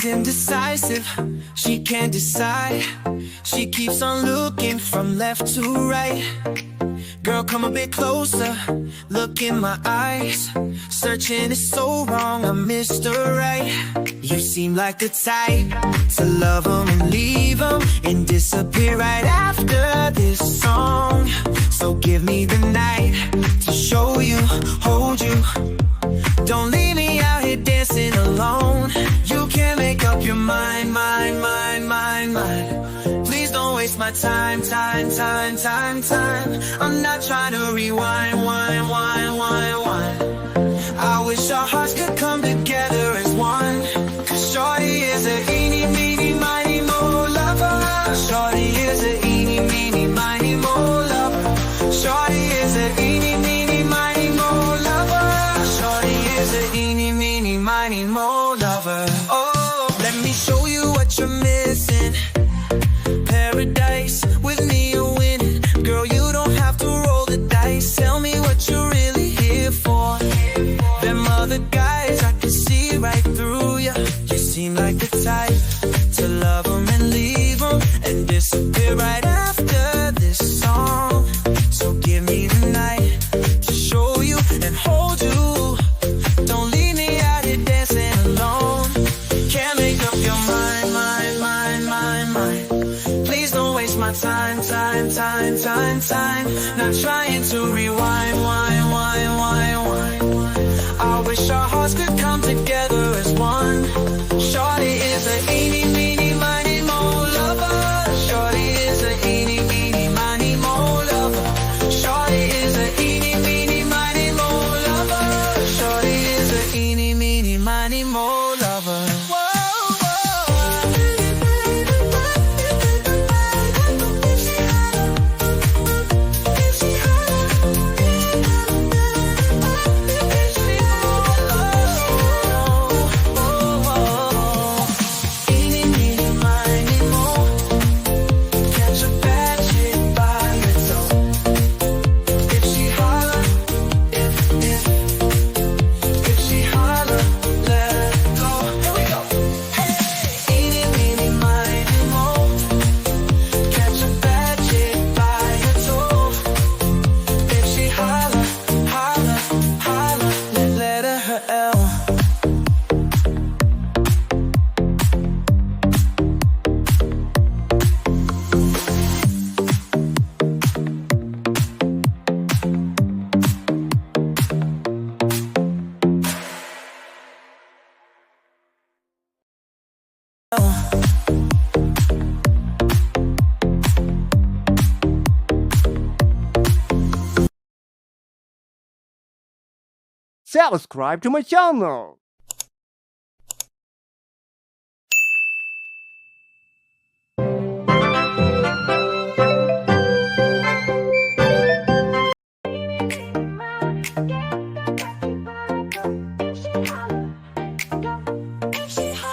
indecisive, she can't decide. She keeps on looking from left to right. Girl, come a bit closer, look in my eyes. Searching is so wrong, I missed her right. You seem like the type to love them and leave them and disappear right after this song. So give me the night to show you, hold you. Don't leave me out here dancing alone. You can't make up your mind, mind. Please don't waste my time. I'm not trying to rewind, wind. I wish our hearts could come together as one. Cause shorty is a eenie-meenie-miney-mo lover. Shorty is a eenie-meenie-miney-mo lover. Shorty is a eenie-meenie-miney-mo lover. Shorty is a eenie-meenie-miney-mo lover. Oh, let me show you what you're missing. Paradise, with me you're winning. Girl, you don't have to roll the dice. Tell me what you're really here for. Them other guys, I can see right through you. You seem like the type to love them and leave them and disappear right after this song. So give me the night to show you and hold you. Don't leave me out here dancing alone. Can't make up your mind. Please don't waste my time. Not trying to rewind, wind. I wish our hearts could come together as one. Shorty is a eenie-meenie-miney-mo lover. Shorty is a eenie-meenie-miney-mo lover. Shorty is a eenie-meenie-miney-mo lover. Shorty is a eenie-meenie-miney-mo lover. Subscribe to my channel.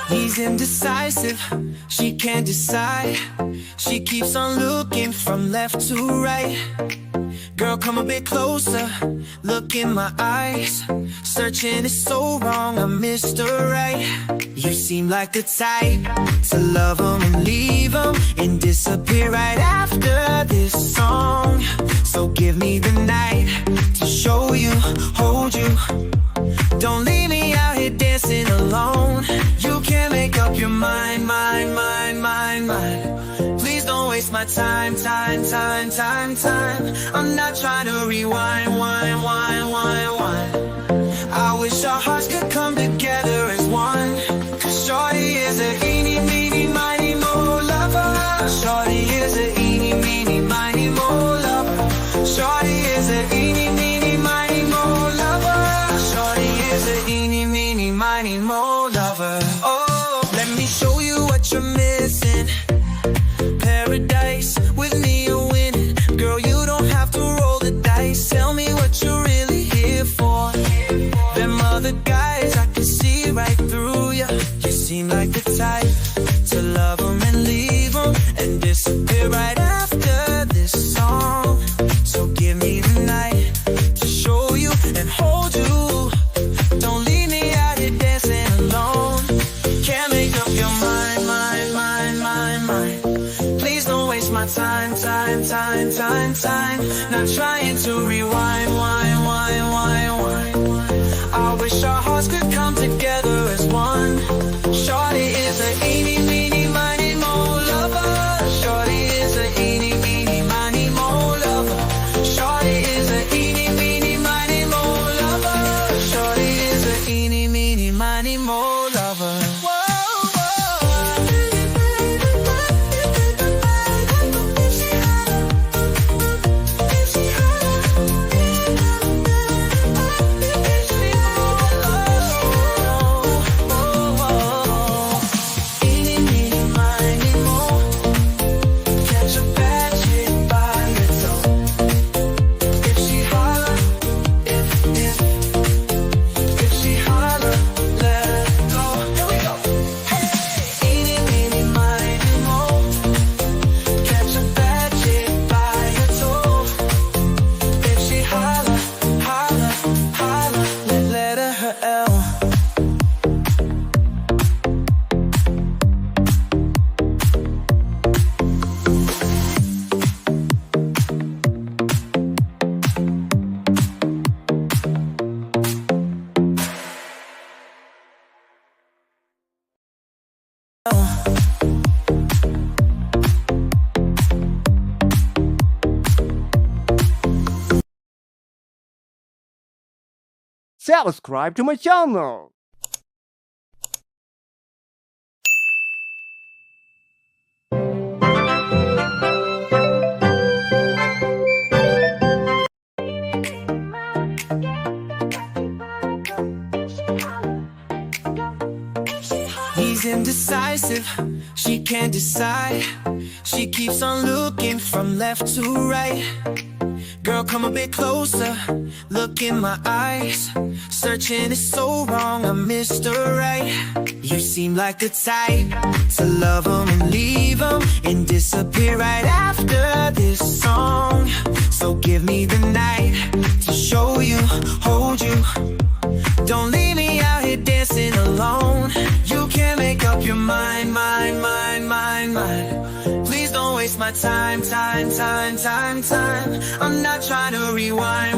He's indecisive, she can't decide. She keeps on looking from left to right. Girl, come a bit closer, look in my eyes. Searching is so wrong, I missed her right. You seem like the type to love them and leave them and disappear right after this song. So give me the night to show you, hold you. Don't leave me out here dancing alone. You can't make up your mind. Please don't waste my time. I'm not trying to rewind, wind. I wish our hearts could come together as one. Cause shorty is a eenie-meenie-miney-mo lover. Shorty is a eenie-meenie-miney-mo lover. Shorty is a eenie-meenie-miney-mo lover. Shorty is a eenie-meenie-miney-mo lover. Oh, let me show you what you're missing. Paradise, with me you're winning. Girl, you don't have to roll the dice. Tell me what you're really here for. Them other guys, I can see right through you. You seem like the type to love them and leave them and disappear right after this song. So give me the night time, not trying to rewind, I wish our hearts could come together as one. Shorty is a eenie-meenie-miney-mo lover. Shorty is a eenie-meenie-miney-mo lover. Shorty is a eenie-meenie-miney-mo lover. Shorty is a eenie-meenie-miney-mo lover. Subscribe to my channel. He's indecisive, she can't decide. She keeps on looking from left to right. Girl, come a bit closer, look in my eyes. Searching is so wrong, I missed her right. You seem like the type to love 'em and leave 'em and disappear right after this song. So give me the night to show you, hold you. Don't leave me out here dancing alone. You can't make up your mind. Please don't waste my time. I'm not trying to rewind,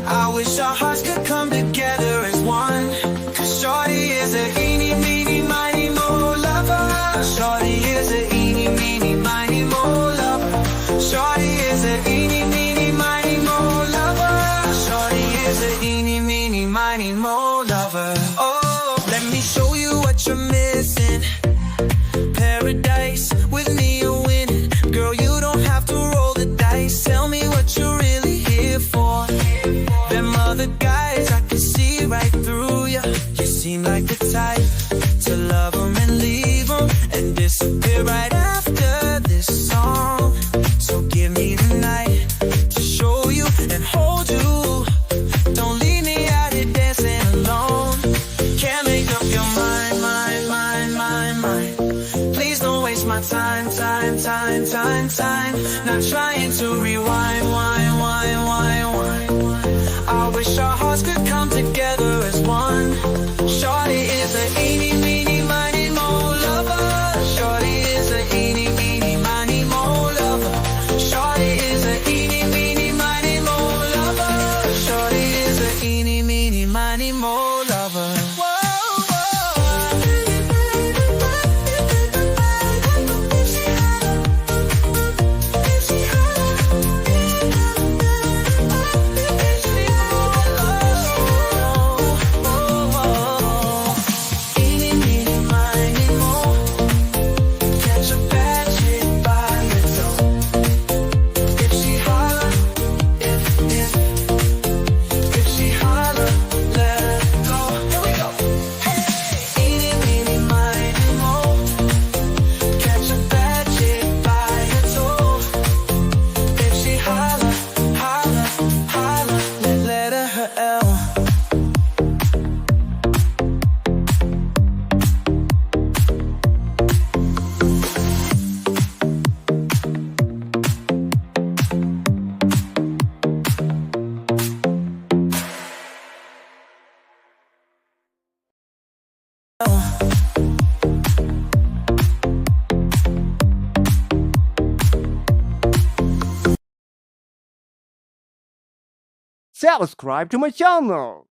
I wish our hearts could come together as one. 'Cause shorty is a eenie-meenie-miney-mo lover. Shorty is a eenie-meenie-miney-mo lover. Shorty is a eenie-meenie-miney-mo lover. Shorty is a eenie-meenie-miney-mo lover. Oh, let me show you what you're missing. Paradise, with me you're winning. Girl, you don't have to roll the dice. Tell me what you're really here for. Them other guys, I can see right through you. You seem like the type to love 'em and leave 'em and disappear right after this song. So give me the night to show you and hold you. Don't leave me out here dancing alone. Can't make up your mind. Please don't waste my time. Not trying to rewind, I wish our hearts could come together as one. Shorty is a eenie-meenie-miney-mo lover. Shorty is a eenie-meenie-miney-mo lover. Shorty is a eenie-meenie-miney-mo lover. Shorty is a eenie-meenie-miney-mo lover. subscribe to my channel.